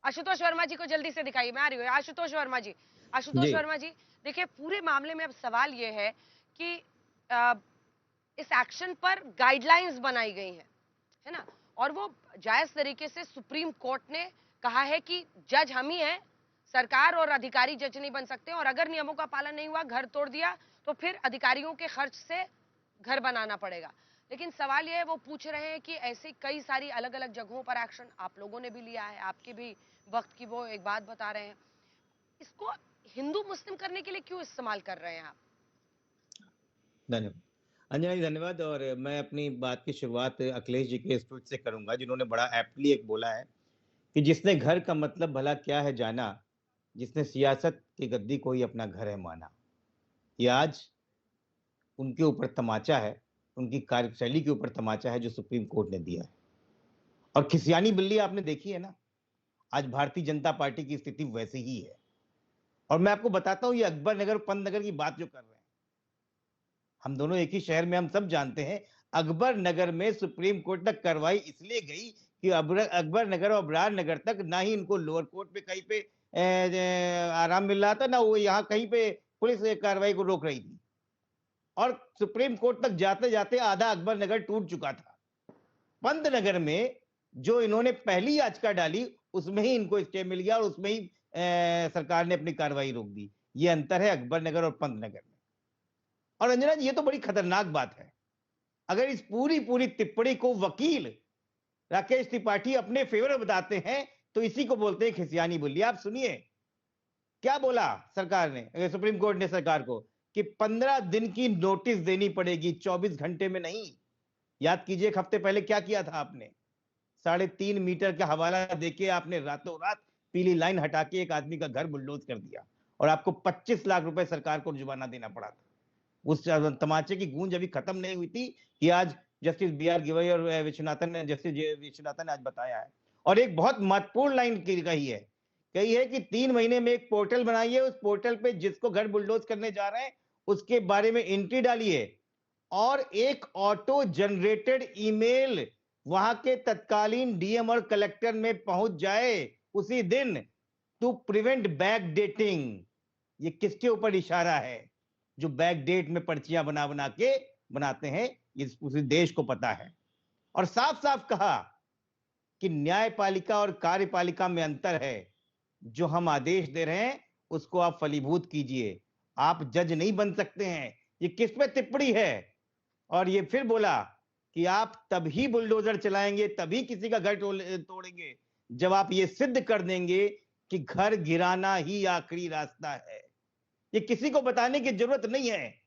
Speaker 1: आशुतोष वर्मा जी को जल्दी से दिखाइए, मैं आ रही हूँ। आशुतोष वर्मा जी, आशुतोष वर्मा जी, देखिए पूरे मामले में अब सवाल यह है कि इस एक्शन पर गाइडलाइंस बनाई गई है ना, और वो जायज तरीके से सुप्रीम कोर्ट ने कहा है कि जज हम ही हैं, सरकार और अधिकारी जज नहीं बन सकते, और अगर नियमों का पालन नहीं हुआ, घर तोड़ दिया, तो फिर अधिकारियों के खर्च से घर बनाना पड़ेगा। लेकिन सवाल यह है, वो पूछ रहे हैं कि ऐसी कई सारी अलग अलग जगहों पर एक्शन आप लोगों ने भी लिया है, आपके भी वक्त की वो एक बात बता रहे हैं, इसको हिंदू मुस्लिम करने के लिए क्यों इस्तेमाल कर रहे हैं आप?
Speaker 11: धन्यवाद अंजना जी, धन्यवाद। और मैं अपनी बात की शुरुआत अखिलेश जी के इस ट्वीट से करूंगा, जिन्होंने बड़ा एप्टली एक बोला है कि जिसने घर का मतलब भला क्या है जाना, जिसने सियासत की गद्दी को ही अपना घर है माना। ये आज उनके ऊपर तमाचा है, उनकी कार्यशैली के ऊपर तमाचा है जो सुप्रीम कोर्ट ने दिया है। और खिसियानी बिल्ली आपने देखी है ना, आज भारतीय जनता पार्टी की स्थिति वैसी ही है। और मैं आपको बताता हूं, ये अकबर नगर पंतनगर की बात जो कर रहे हैं, हम दोनों एक ही शहर में, हम सब जानते हैं अकबर नगर में सुप्रीम कोर्ट तक कार्रवाई इसलिए गई कि अकबर नगर और अबरार नगर तक ना ही इनको लोअर कोर्ट पे कहीं पे आराम मिल रहा था, ना वो यहाँ कहीं पे पुलिस कार्रवाई को रोक रही थी। और सुप्रीम कोर्ट तक जाते जाते आधा अकबर नगर टूट चुका था। पंत नगर में जो इन्होंने पहली याचिका डाली उसमें ही इनको स्टे मिल गया और उसमें ही सरकार ने अपनी कार्रवाई रोक दी। ये अंतर है अकबर नगर और पंत नगर में। और अंजना जी, ये तो बड़ी खतरनाक बात है। अगर इस पूरी टिप्पणी को वकील राकेश त्रिपाठी अपने फेवर में बताते हैं तो इसी को बोलते हैं खिसियानी बोली। आप सुनिए क्या बोला सरकार ने, सुप्रीम कोर्ट ने सरकार को, कि 15 दिन की नोटिस देनी पड़ेगी, 24 घंटे में नहीं। याद कीजिए एक हफ्ते पहले क्या किया था आपने, 3.5 मीटर का हवाला देके आपने रातों रात पीली लाइन हटा के एक आदमी का घर बुलडोज कर दिया और आपको 25 लाख रुपए सरकार को जुर्माना देना पड़ा था। उस तमाचे की गूंज अभी खत्म नहीं हुई थी कि आज जस्टिस BR गवई और जस्टिस विश्वनाथन ने आज बताया है। और एक बहुत महत्वपूर्ण लाइन कही है कि 3 महीने में एक पोर्टल बनाइए, उस पोर्टल पे जिसको घर बुलडोज करने जा रहे हैं उसके बारे में एंट्री डालिए और एक ऑटो जनरेटेड ईमेल वहां के तत्कालीन DM और कलेक्टर में पहुंच जाए उसी दिन, टू प्रिवेंट बैक डेटिंग। ये किसके ऊपर इशारा है? जो बैक डेट में पर्चियां बना के बनाते हैं, ये उसी देश को पता है। और साफ साफ कहा कि न्यायपालिका और कार्यपालिका में अंतर है। जो हम आदेश दे रहे हैं उसको आप फलीभूत कीजिए, आप जज नहीं बन सकते हैं। ये किस पे टिप्पणी है? और ये फिर बोला कि आप तभी बुलडोजर चलाएंगे, तभी किसी का घर तोड़ेंगे जब आप ये सिद्ध कर देंगे कि घर गिराना ही आखिरी रास्ता है। ये किसी को बताने की जरूरत नहीं है,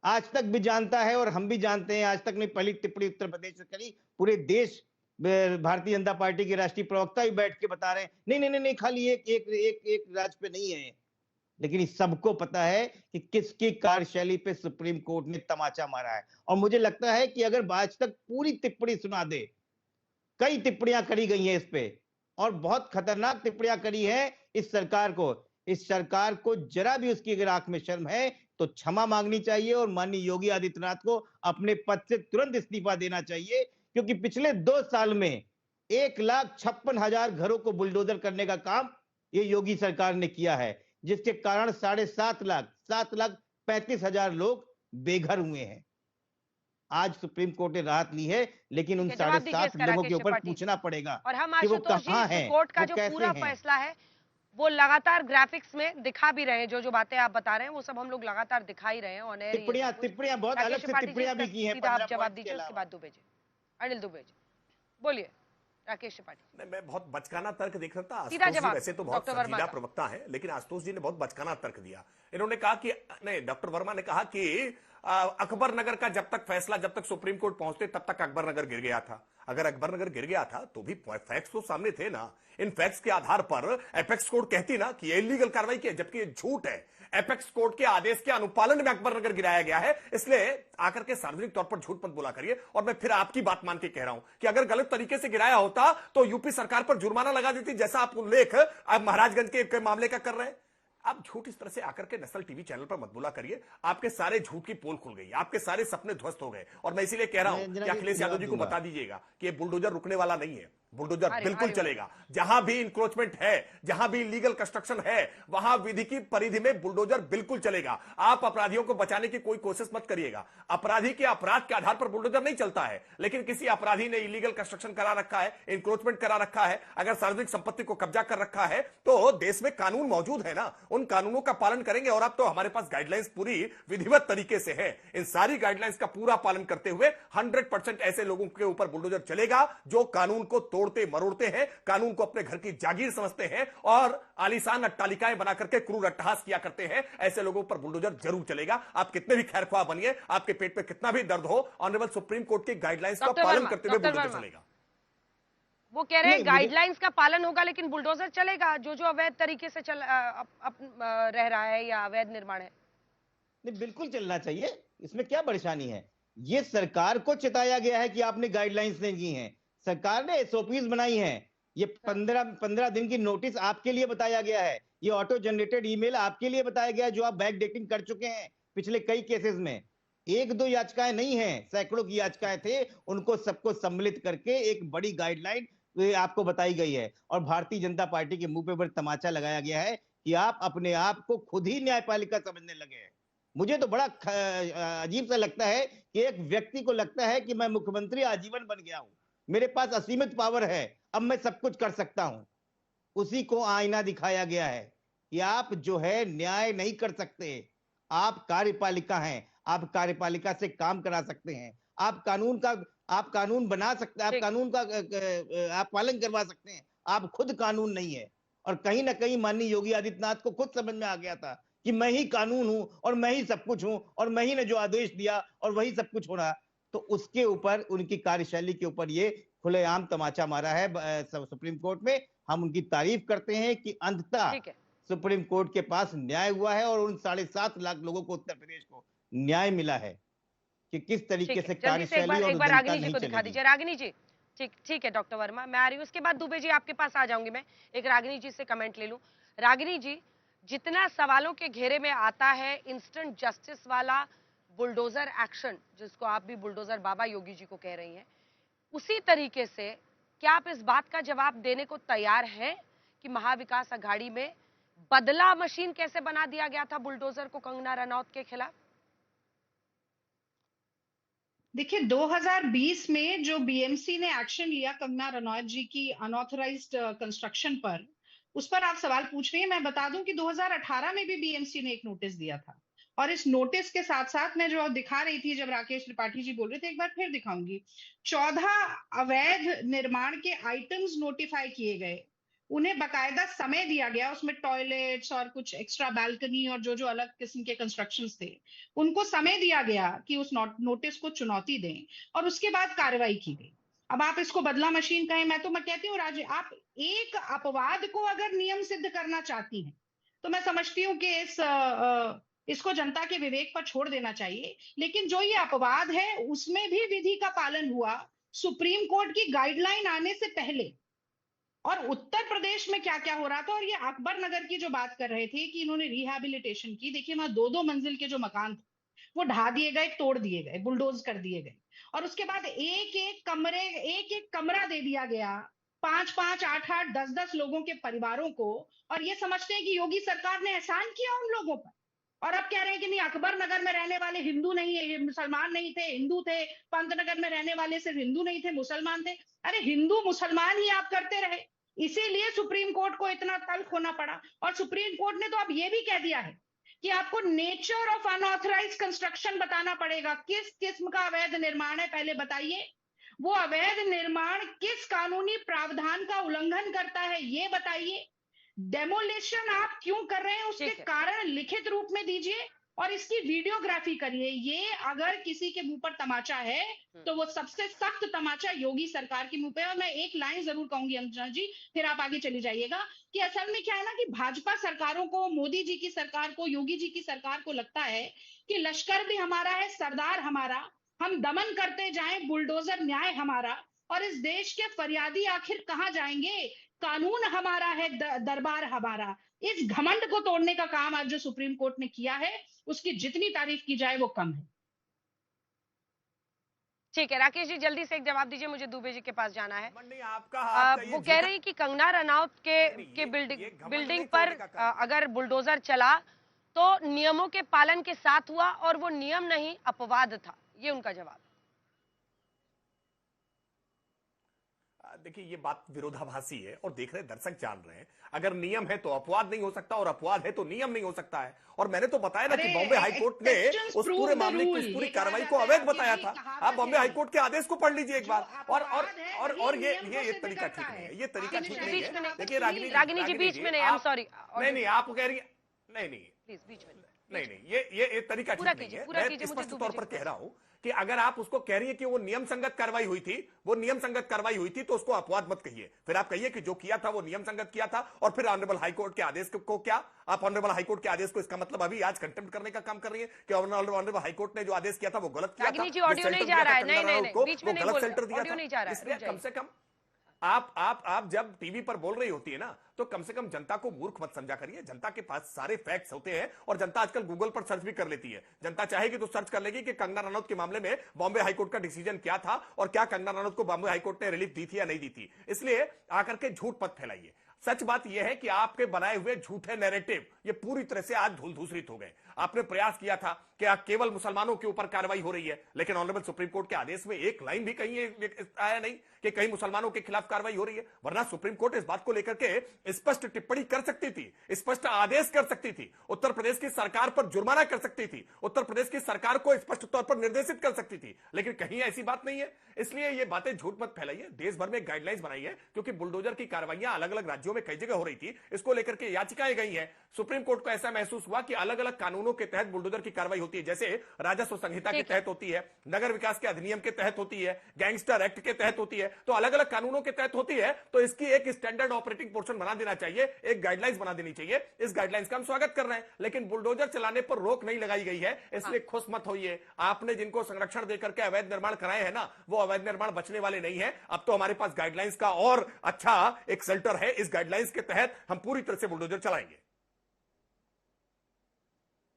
Speaker 11: आज तक भी जानता है और हम भी जानते हैं। आज तक नहीं, पहली टिप्पणी उत्तर प्रदेश से करी, पूरे देश भारतीय जनता पार्टी के राष्ट्रीय प्रवक्ता भी बैठ के बता रहे हैं नहीं, खाली एक राज्य पे नहीं है। लेकिन इस सबको पता है कि किसकी कार्यशैली पे सुप्रीम कोर्ट ने तमाचा मारा है। और मुझे लगता है कि अगर आज तक पूरी टिप्पणी सुना दे, कई टिप्पणियां करी गई हैं इस पे और बहुत खतरनाक टिप्पणियां करी है इस सरकार को जरा भी उसकी अगर आंख में शर्म है तो क्षमा मांगनी चाहिए और माननीय योगी आदित्यनाथ को अपने पद से तुरंत इस्तीफा देना चाहिए। क्योंकि पिछले 2 साल में 1,56,000 घरों को बुलडोजर करने का काम ये योगी सरकार ने किया है, जिसके कारण 7,35,000 लोग बेघर हुए हैं। आज सुप्रीम कोर्ट ने राहत ली है, लेकिन उन 7.5 लोगों के ऊपर पूछना पड़ेगा
Speaker 1: और हम
Speaker 11: कि वो
Speaker 1: आशुतोष
Speaker 11: कहां
Speaker 1: जी,
Speaker 11: हैं,
Speaker 1: कोर्ट का
Speaker 11: वो
Speaker 1: जो
Speaker 11: कैसे
Speaker 1: पूरा
Speaker 11: हैं।
Speaker 1: फैसला है वो लगातार ग्राफिक्स में दिखा भी रहे हैं। जो बातें आप बता रहे हैं वो सब हम लोग लगातार दिखा ही रहे हैं। ऑन एयर
Speaker 11: टिप्पणियां बहुत अलग से टिप्पणियां भी की हैं।
Speaker 1: आप जवाब दीजिए, उसके बाद दुबे जी, अनिल दुबे जी बोलिए। राकेश त्रिपाठी,
Speaker 9: मैं बहुत बचकाना तर्क देख रहा था।
Speaker 1: सीधा
Speaker 9: आशुतोष जी
Speaker 1: जवाब
Speaker 9: वैसे तो बहुत
Speaker 1: डॉक्टर वर्मा
Speaker 9: संजीदा
Speaker 1: का।
Speaker 9: प्रवक्ता है, लेकिन आशुतोष जी ने बहुत बचकाना तर्क दिया। इन्होंने कहा कि नहीं, डॉक्टर वर्मा ने कहा कि अकबर नगर का जब तक सुप्रीम कोर्ट पहुंचते तब तक अकबर नगर गिर गया था। अगर अकबर नगर गिर गया था तो भी फैक्ट्स तो सामने थे ना। इन फैक्ट्स के आधार पर एपेक्स कोर्ट कहती ना कि ये इलीगल कार्रवाई की है, जबकि ये झूठ है। एपेक्स कोर्ट के आदेश के अनुपालन में अकबर नगर गिराया गया है। इसलिए आकर के सार्वजनिक तौर पर झूठ मत बोला करिए। और मैं फिर आपकी बात मान के कह रहा हूं कि अगर गलत तरीके से गिराया होता तो यूपी सरकार पर जुर्माना लगा देती, जैसा आप उल्लेख अब महाराजगंज के मामले का कर रहे हैं। आप झूठ इस तरह से आकर के नेशनल टीवी चैनल पर मत बोला करिए। आपके सारे झूठ की पोल खुल गई, आपके सारे सपने ध्वस्त हो गए। और मैं इसीलिए कह रहा हूं कि अखिलेश यादव जी को बता दीजिएगा कि ये बुलडोजर रुकने वाला नहीं है। बुलडोजर बिल्कुल चलेगा। जहां भी इंक्रोचमेंट है, जहां भी इलीगल कंस्ट्रक्शन है, वहां विधि की परिधि में बुलडोजर बिल्कुल चलेगा। आप अपराधियों को बचाने की कोई कोशिश मत करिएगा। अपराधी के अपराध के आधार पर बुलडोजर नहीं चलता है, लेकिन किसी अपराधी ने इलीगल कंस्ट्रक्शन करा रखा है, इंक्रोचमेंट करा रखा है, अगर सार्वजनिक संपत्ति को कब्जा कर रहा है, तो देश में कानून मौजूद है ना, उन कानूनों का पालन करेंगे। और अब तो हमारे पास गाइडलाइंस पूरी विधिवत तरीके से है। इन सारी गाइडलाइंस का पूरा पालन करते हुए 100% ऐसे लोगों के ऊपर बुलडोजर चलेगा जो कानून को तोड़ते मरोड़ते हैं, कानून को अपने घर की जागीर समझते हैं और आलीशान अट्टालिकाएं बना करके क्रूर अट्टहास किया करते हैं। ऐसे लोगों पर बुलडोजर जरूर चलेगा। आप कितने भी खैरख्वाह बनिए, आपके पेट पे कितना भी दर्द हो, ऑनरेबल सुप्रीम कोर्ट की गाइडलाइंस का पालन करते हुए बुलडोजर चलेगा।
Speaker 1: वो कह रहे हैं गाइडलाइंस का पालन होगा लेकिन बुलडोजर चलेगा। जो अवैध तरीके से रह रहा है या अवैध निर्माण है,
Speaker 11: नहीं बिल्कुल चलना चाहिए। इसमें क्या परेशानी है? ये सरकार को चिताया गया है कि आपने गाइडलाइंस नहीं की हैं। सरकार ने एसओपीज बनाई हैं। ये 15 दिन की नोटिस आपके लिए बताया गया है। ये ऑटो जनरेटेड ईमेल आपके लिए बताया गया है, जो आप बैक डेटिंग कर चुके हैं पिछले कई केसेस में। 1-2 याचिकाएं नहीं हैं, सैकड़ों की याचिकाएं थे। उनको सबको सम्मिलित करके एक बड़ी गाइडलाइन आपको बताई गई है। और भारतीय जनता पार्टी के मुंह पे तमाचा लगाया गया है कि आप अपने आप को खुद ही न्यायपालिका समझने लगे हैं। मुझे तो बड़ा अजीब सा लगता है कि एक व्यक्ति को लगता है कि मैं मुख्यमंत्री आजीवन बन गया हूं, मेरे पास असीमित पावर है, अब मैं सब कुछ कर सकता हूं। उसी को आईना दिखाया गया है कि आप जो है न्याय नहीं कर सकते। आप कार्यपालिका हैं, आप कार्यपालिका से काम करा सकते हैं, आप कानून बना सकते हैं, आप कानून का आप पालन करवा सकते हैं, आप खुद कानून नहीं है। और कहीं ना कहीं माननीय योगी आदित्यनाथ को खुद समझ में आ गया था कि मैं ही कानून हूं और मैं ही सब कुछ हूं और मैं ही ने जो आदेश दिया और वही सब कुछ होना। तो उसके ऊपर, उनकी कार्यशैली के ऊपर ये खुलेआम तमाचा मारा है सुप्रीम कोर्ट में। हम उनकी तारीफ करते हैं कि अंततः सुप्रीम कोर्ट के पास न्याय हुआ है और उन 7.5 लाख लोगों को, उत्तर प्रदेश को न्याय मिला है कि किस तरीके से कार्यशैली और
Speaker 1: एक बार रागिनी जी को दिखा दीजिए। रागिनी जी, ठीक है डॉक्टर वर्मा, मैं आ रही हूँ। उसके बाद दुबे जी आपके पास आ जाऊंगी। मैं एक रागिनी जी से कमेंट ले लूं। रागिनी जी, जितना सवालों के घेरे में आता है इंस्टेंट जस्टिस वाला बुलडोजर एक्शन, जिसको आप भी बुलडोजर बाबा योगी जी को कह रही हैं, उसी तरीके से क्या आप इस बात का जवाब देने को तैयार हैं कि महाविकास अघाड़ी में बदला मशीन कैसे बना दिया गया था बुलडोजर को कंगना रनौत के खिलाफ?
Speaker 10: देखिए, 2020 में जो बीएमसी ने एक्शन लिया कंगना रनौत जी की अनऑथराइज्ड कंस्ट्रक्शन पर, उस पर आप सवाल पूछ रही हैं। मैं बता दूं कि 2018 में भी बीएमसी ने एक नोटिस दिया था, और इस नोटिस के साथ साथ मैं जो दिखा रही थी जब राकेश त्रिपाठी जी बोल रहे थे, एक बार फिर दिखाऊंगी, 14 अवैध निर्माण के आइटम्स नोटिफाई किए गए, उन्हें बकायदा समय दिया गया, उसमें टॉयलेट्स और कुछ एक्स्ट्रा बालकनी और जो जो अलग किस्म के कंस्ट्रक्शंस थे, उनको समय दिया गया कि उस नोटिस को चुनौती दें, और उसके बाद कार्रवाई की गई। अब आप इसको बदला मशीन कहें, मैं कहती हूँ राजे, आप एक अपवाद को अगर नियम सिद्ध करना चाहती हैं तो मैं समझती हूँ कि इसको जनता के विवेक पर छोड़ देना चाहिए। लेकिन जो ये अपवाद है उसमें भी विधि का पालन हुआ, सुप्रीम कोर्ट की गाइडलाइन आने से पहले। और उत्तर प्रदेश में क्या क्या हो रहा था, और ये अकबर नगर की जो बात कर रहे थे कि इन्होंने रिहैबिलिटेशन की, देखिए वहां 2-2 मंजिल के जो मकान थे वो ढा दिए गए, तोड़ दिए गए, बुलडोज कर दिए गए, और उसके बाद एक एक कमरा दे दिया गया 5-5, 8-8, 10-10 लोगों के परिवारों को, और ये समझते हैं कि योगी सरकार ने एहसान किया उन लोगों पर। और अब कह रहे हैं कि नहीं, अकबर नगर में रहने वाले हिंदू नहीं है, मुसलमान नहीं थे, हिंदू थे, पंतनगर में रहने वाले सिर्फ हिंदू नहीं थे, मुसलमान थे। अरे हिंदू मुसलमान ही आप करते रहे, इसीलिए सुप्रीम कोर्ट को इतना तल्ख होना पड़ा। और सुप्रीम कोर्ट ने तो अब ये भी कह दिया है कि आपको नेचर ऑफ अनऑथराइज्ड कंस्ट्रक्शन बताना पड़ेगा, किस किस्म का अवैध निर्माण है पहले बताइए, वो अवैध निर्माण किस कानूनी प्रावधान का उल्लंघन करता है ये बताइए, डेमोलिशन आप क्यों कर रहे हैं उसके कारण लिखित रूप में दीजिए, और इसकी वीडियोग्राफी करिए। ये अगर किसी के मुंह पर तमाचा है तो वो सबसे सख्त तमाचा योगी सरकार के मुंह पे। और मैं एक लाइन जरूर कहूंगी अंजना जी, फिर आप आगे चली जाइएगा, कि असल में क्या है ना कि भाजपा सरकारों को, मोदी जी की सरकार को, योगी जी की सरकार को लगता है कि लश्कर भी हमारा है, सरदार हमारा, हम दमन करते जाएं, बुलडोजर न्याय हमारा, और इस देश के फरियादी आखिर कहां जाएंगे, कानून हमारा है, दरबार हमारा। इस घमंड को तोड़ने का काम आज जो सुप्रीम कोर्ट ने किया है, उसकी जितनी तारीफ की जाए वो कम है।
Speaker 1: ठीक है राकेश जी, जल्दी से एक जवाब दीजिए, मुझे दुबे जी के पास जाना है।
Speaker 9: आपका
Speaker 1: वो कह रही कि कंगना रनौत के बिल्डिंग पर अगर बुलडोजर चला तो नियमों के पालन के साथ हुआ, और वो नियम नहीं अपवाद था, ये उनका जवाब।
Speaker 9: देखिए, ये बात विरोधाभासी है और देख रहे दर्शक जान रहे हैं, अगर नियम है तो अपवाद नहीं हो सकता, और अपवाद है तो नियम नहीं हो सकता है। और मैंने तो बताया ना कि बॉम्बे हाईकोर्ट ने उस पूरे मामले की, उस पूरी कार्रवाई को अवैध बताया था। आप बॉम्बे हाईकोर्ट के आदेश को पढ़ लीजिए एक बार। और ये तरीका ठीक नहीं है, ये तरीका ठीक नहीं है। देखिए
Speaker 1: रागिनी जी बीच में नहीं, आई एम सॉरी।
Speaker 9: नहीं, आप कह रही है, नहीं
Speaker 1: प्लीज बीच में
Speaker 9: नहीं, ये तरीका ठीक नहीं है। मैं स्पष्ट तौर पर कह रहा हूं कि अगर आप उसको कह रही है कि वो नियम संगत कार्रवाई हुई थी, वो नियम संगत कार्रवाई हुई थी, तो उसको अपवाद मत कहिए। फिर आप कहिए कि जो किया था वो नियम संगत किया था, और फिर ऑनरेबल हाईकोर्ट के आदेश को क्या आप ऑनरेबल हाईकोर्ट के आदेश को, इसका मतलब अभी आज कंटेम्प्ट करने का काम कर रही है कि ऑनरेबल हाईकोर्ट ने जो आदेश किया था वो गलत किया था,
Speaker 1: ऑडियो नहीं जा रहा है, नहीं, बीच में नहीं बोल रहे,
Speaker 9: सेंटर दिया था। इसलिए कम से कम आप जब टीवी पर बोल रही होती है ना, तो कम से कम जनता को मूर्ख मत समझा करिए। जनता के पास सारे फैक्ट्स होते हैं, और जनता आजकल गूगल पर सर्च भी कर लेती है। जनता चाहेगी तो सर्च कर लेगी कि कंगना रनौत के मामले में बॉम्बे हाईकोर्ट का डिसीजन क्या था, और क्या कंगना रनौत को बॉम्बे हाईकोर्ट ने रिलीफ दी थी या नहीं दी थी। इसलिए आकर के झूठ मत फैलाइए। सच बात यह है कि आपके बनाए हुए झूठे नैरेटिव ये पूरी तरह से आज धूल धूसरित हो गए। आपने प्रयास किया था कि केवल मुसलमानों के ऊपर कार्रवाई हो रही है, लेकिन ऑनरेबल सुप्रीम कोर्ट के आदेश में एक लाइन भी कहीं आया नहीं कि कहीं मुसलमानों के खिलाफ कार्रवाई हो रही है। वरना सुप्रीम कोर्ट इस बात को लेकर के स्पष्ट टिप्पणी कर सकती थी, स्पष्ट आदेश कर सकती थी, उत्तर प्रदेश की सरकार पर जुर्माना कर सकती थी, उत्तर प्रदेश की सरकार को स्पष्ट तौर पर निर्देशित कर सकती थी, लेकिन कहीं ऐसी बात नहीं है। इसलिए ये बातें झूठ मत फैलाइए। देश भर में गाइडलाइंस बनाई है, क्योंकि बुलडोजर की कार्रवाइयां अलग अलग राज्यों में कई जगह हो रही थी, इसको लेकर के याचिकाएं गई हैं। सुप्रीम कोर्ट को ऐसा महसूस हुआ कि अलग अलग कानूनों के तहत बुलडोजर की कार्रवाई होती है, जैसे राजस्व संहिता के तहत होती है, नगर विकास के अधिनियम के तहत होती है, गैंगस्टर एक्ट के तहत होती है, तो अलग अलग कानूनों के तहत होती है। तो इसकी एक स्टैंडर्ड ऑपरेटिंग पोर्शन बना देना चाहिए, एक गाइडलाइंस बना देनी चाहिए। इस गाइडलाइंस का हम स्वागत कर रहे हैं, लेकिन बुलडोजर चलाने पर रोक नहीं लगाई गई है, इसलिए खुश मत होइए। आपने जिनको संरक्षण देकर के अवैध निर्माण कराए हैं ना, वो अवैध निर्माण बचने वाले नहीं है। अब तो हमारे पास गाइडलाइंस का और अच्छा एक शेल्टर है, इस गाइडलाइंस के तहत हम पूरी तरह से बुलडोजर चलाएंगे।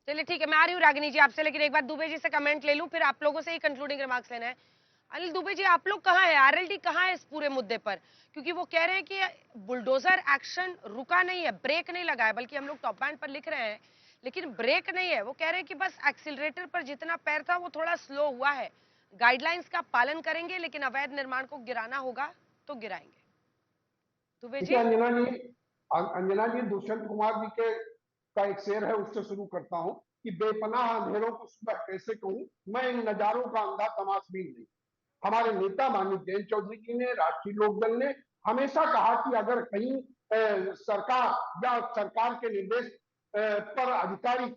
Speaker 1: चलिए ठीक है, मैं आ रही हूँ रागिनी जी आपसे, लेकिन एक बार दुबे जी से कमेंट ले लूं, फिर आप लोगों से ही कंक्लूडिंग रिमार्क्स लेना है। अनिल दुबे जी, आप लोग कहाँ हैं? आरएलडी कहाँ है इस पूरे मुद्दे पर? क्योंकि वो कह रहे हैं कि बुलडोजर एक्शन रुका नहीं है, ब्रेक नहीं लगा है, बल्कि हम लोग टॉप बैंड पर लिख रहे हैं, लेकिन ब्रेक नहीं है। वो कह रहे हैं कि बस एक्सीलरेटर पर जितना पैर था वो थोड़ा स्लो हुआ है। गाइडलाइंस का पालन करेंगे, लेकिन अवैध निर्माण को गिराना होगा तो गिराएंगे। दुबे जी।
Speaker 12: अंजना जी, दुष्यंत कुमार जी के का एक शेर है, उससे शुरू करता हूँ कि बेपनाह अंधेरों को सुबह कैसे कहूँ, मैं इन नजारों का अंधा तमाशबीन नहीं। हमारे नेता माननीय जयंत चौधरी जी ने, राष्ट्रीय लोकदल ने हमेशा कहा कि अगर कहीं सरकार या सरकार के निर्देश पर अधिकारी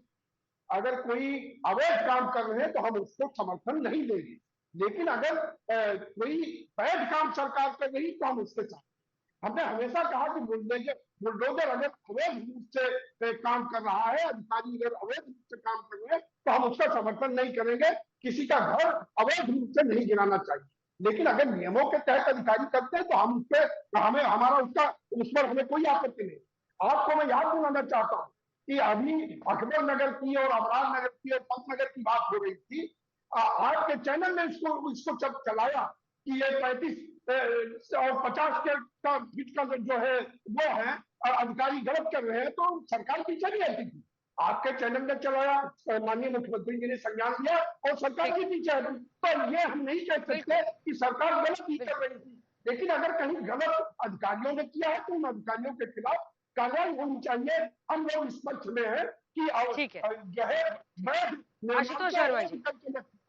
Speaker 12: अगर कोई अवैध काम कर रहे हैं तो हम उसको समर्थन नहीं देंगे, लेकिन अगर कोई वैध काम सरकार कर रही तो हम उसके साथ। हमने हमेशा कहा कि बुलडोजर अगर अवैध रूप से काम कर रहा है, अधिकारी अगर अवैध रूप से काम कर रहे हैं तो हम उसका समर्थन नहीं करेंगे। किसी का घर अवैध रूप से नहीं गिराना चाहिए, लेकिन अगर नियमों के तहत अधिकारी करते हैं तो हम उसके हमारा उस पर हमें कोई आपत्ति नहीं। आपको मैं याद दिलाना चाहता हूँ कि अभी अकबर नगर की और अमरान नगर की और पंतनगर की बात हो रही थी। आपके चैनल ने इसको चलाया कि ये 35 और 50 का फीट का जो है वो है और अधिकारी गलत कर रहे हैं, तो सरकार पीछे नहीं हटी थी। आपके चैनल ने चलाया, माननीय मुख्यमंत्री जी ने संज्ञान लिया और सरकार भी पीछे हटी। तो ये हम नहीं कह सकते कि सरकार गलत ही कर रही थी, लेकिन अगर कहीं गलत अधिकारियों ने किया है तो उन अधिकारियों के खिलाफ कार्रवाई होनी चाहिए। हम लोग इस पक्ष में है कि जो है
Speaker 1: आशुतोष शर्मा जी,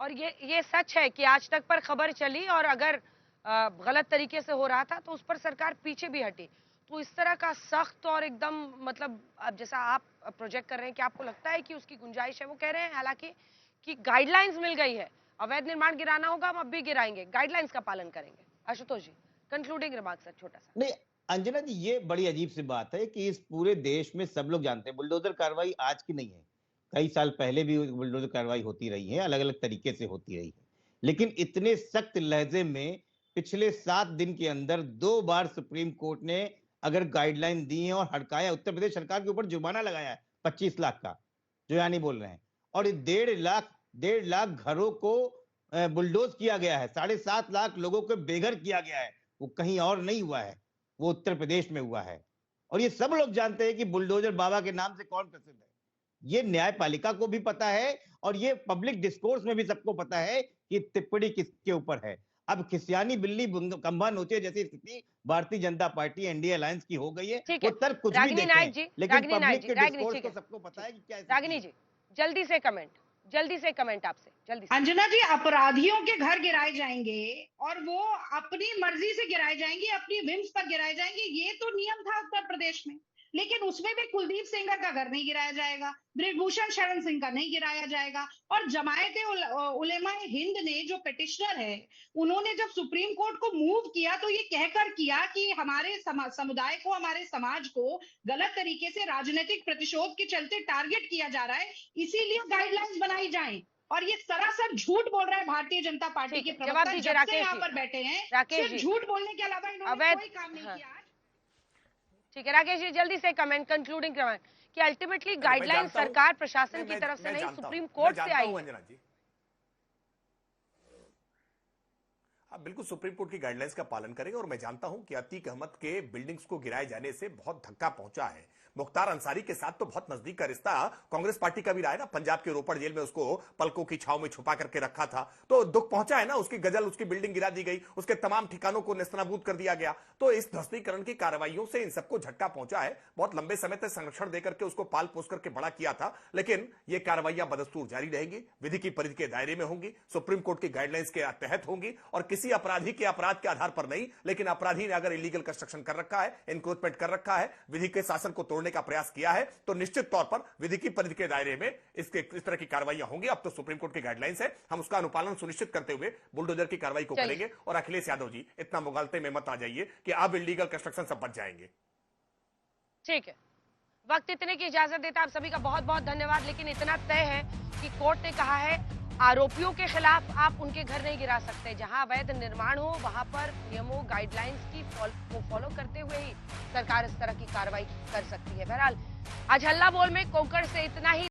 Speaker 1: और ये सच है कि आज तक पर खबर चली और अगर गलत तरीके से हो रहा था तो उस पर सरकार पीछे भी हटी। तो इस तरह का सख्त और एकदम मतलब अब जैसा आप प्रोजेक्ट कर रहे हैं कि आपको लगता है कि उसकी गुंजाइश है, वो कह रहे हैं हालांकि कि गाइडलाइंस मिल गई है, अवैध निर्माण गिराना होगा, हम अब भी गिराएंगे, गाइडलाइंस का पालन करेंगे। आशुतोष जी, कंक्लूडिंग रिमार्क सर छोटा सा।
Speaker 11: नहीं अंजना जी, ये बड़ी अजीब सी बात है कि इस पूरे देश में सब लोग जानते हैं बुलडोजर कार्रवाई आज की नहीं है, कई साल पहले भी बुलडोजर कार्रवाई होती रही है, अलग अलग तरीके से होती रही है, लेकिन इतने सख्त लहजे में पिछले 7 दिन के अंदर 2 बार सुप्रीम कोर्ट ने अगर गाइडलाइन दी है और हड़काया, उत्तर प्रदेश सरकार के ऊपर जुर्माना लगाया है 25 लाख का, जो यानी बोल रहे हैं, और 1.5 लाख घरों को बुलडोज किया गया है, 7.5 लाख लोगों को बेघर किया गया है। वो कहीं और नहीं हुआ है, वो उत्तर प्रदेश में हुआ है। और ये सब लोग जानते हैं कि बुलडोजर बाबा के नाम से कौन प्रसिद्ध है। ये न्यायपालिका को भी पता है और ये पब्लिक डिस्कोर्स में भी सबको पता है कि टिप्पणी किसके ऊपर है। अब खिसियानी बिल्ली खंभा नोचे जैसी स्थिति Bharatiya Janata party NDA alliance की हो गई है। वो तर्क कुछ भी देखें, लेकिन पब्लिक के डिस्कोर्स को सबको पता है कि क्या।
Speaker 1: रागिनी जी, जल्दी से कमेंट आपसे, जल्दी से।
Speaker 10: अंजना जी, अपराधियों के घर गिराए जाएंगे और वो अपनी मर्जी से गिराए जाएंगे, अपनी विम्स पर गिराए जाएंगे, ये तो नियम था उत्तर प्रदेश में, लेकिन उसमें भी कुलदीप सेंगर का घर नहीं गिराया जाएगा, ब्रिजभूषण शरण सिंह का नहीं गिराया जाएगा। और जमायते उलेमा हिंद ने जो पिटिशनर है, उन्होंने जब सुप्रीम कोर्ट को मूव किया तो ये कहकर किया कि हमारे समुदाय को, हमारे समाज को गलत तरीके से राजनीतिक प्रतिशोध के चलते टारगेट किया जा रहा है, इसीलिए गाइडलाइंस बनाई जाए। और ये सरासर झूठ बोल रहा है भारतीय जनता पार्टी के प्रवक्ता, जब से यहाँ पर बैठे हैं सिर्फ झूठ बोलने के अलावा इन्होंने कोई काम नहीं किया।
Speaker 1: ठीक है राकेश जी, जल्दी से कमेंट, कंक्लूडिंग कमेंट कि अल्टीमेटली गाइडलाइन सरकार प्रशासन की तरफ से नहीं, सुप्रीम कोर्ट से आई है।
Speaker 9: आप बिल्कुल सुप्रीम कोर्ट की गाइडलाइंस का पालन करेंगे। और मैं जानता हूं कि अतीक अहमद के बिल्डिंग्स को गिराए जाने से बहुत धक्का पहुंचा है। मुख्तार अंसारी के साथ तो बहुत नजदीक का रिश्ता कांग्रेस पार्टी का भी रहा है ना। पंजाब के रोपड़ जेल में उसको पलकों की छाव में छुपा करके रखा था, तो दुख पहुंचा है ना। उसकी गजल, उसकी बिल्डिंग गिरा दी गई, उसके तमाम ठिकानों को नेस्तनाबूद कर दिया गया। तो इस ध्वस्तीकरण की कार्रवाइयों से इन सबको झटका पहुंचा है। बहुत लंबे समय तक संरक्षण देकर के उसको पाल पोस करके बड़ा किया था, लेकिन ये कार्रवाइयां बदस्तूर जारी रहेंगी, विधि की परिधि के दायरे में होंगी, सुप्रीम कोर्ट की गाइडलाइंस के तहत होंगी और किसी अपराधी के अपराध के आधार पर नहीं। लेकिन अपराधी ने अगर इलीगल कंस्ट्रक्शन कर रखा है, इंक्रोचमेंट कर रखा है, विधि के शासन को तोड़ने का प्रयास किया है, तो निश्चित तौर पर विधि की परिधि के दायरे में इस तरह की कार्रवाइयां होंगी। अब तो सुप्रीम कोर्ट की गाइडलाइंस है, हम उसका अनुपालन सुनिश्चित करते हुए बुलडोजर की कार्रवाई को करेंगे। और अखिलेश यादव जी, इतना मुगालते में मत आ जाइए कि अब इलीगल कंस्ट्रक्शन सब बच जाएंगे।
Speaker 1: ठीक है, वक्त इतने की इजाजत देता, आप सभी का बहुत बहुत धन्यवाद। लेकिन इतना तय है कि कोर्ट ने कहा है आरोपियों के खिलाफ आप उनके घर नहीं गिरा सकते। जहां अवैध निर्माण हो वहां पर नियमों, गाइडलाइंस की फॉलो करते हुए ही सरकार इस तरह की कार्रवाई कर सकती है। बहरहाल आज हल्ला बोल में कोंकण से इतना ही।